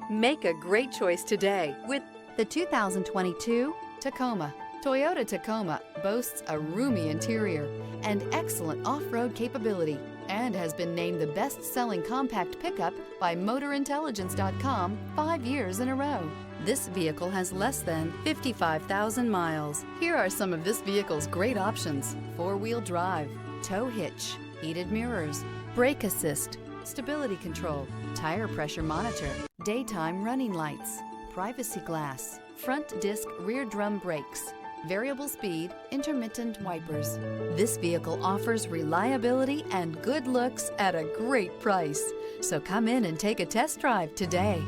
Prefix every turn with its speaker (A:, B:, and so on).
A: Make a great choice today with the 2022 Tacoma. Toyota Tacoma boasts a roomy interior and excellent off-road capability and has been named the best-selling compact pickup by MotorIntelligence.com 5 years in a row. This vehicle has less than 55,000 miles. Here are some of this vehicle's great options: four-wheel drive, tow hitch, heated mirrors, brake assist, stability control, tire pressure monitor, daytime running lights, privacy glass, front disc rear drum brakes, variable speed, intermittent wipers. This vehicle offers reliability and good looks at a great price. So come in and take a test drive today.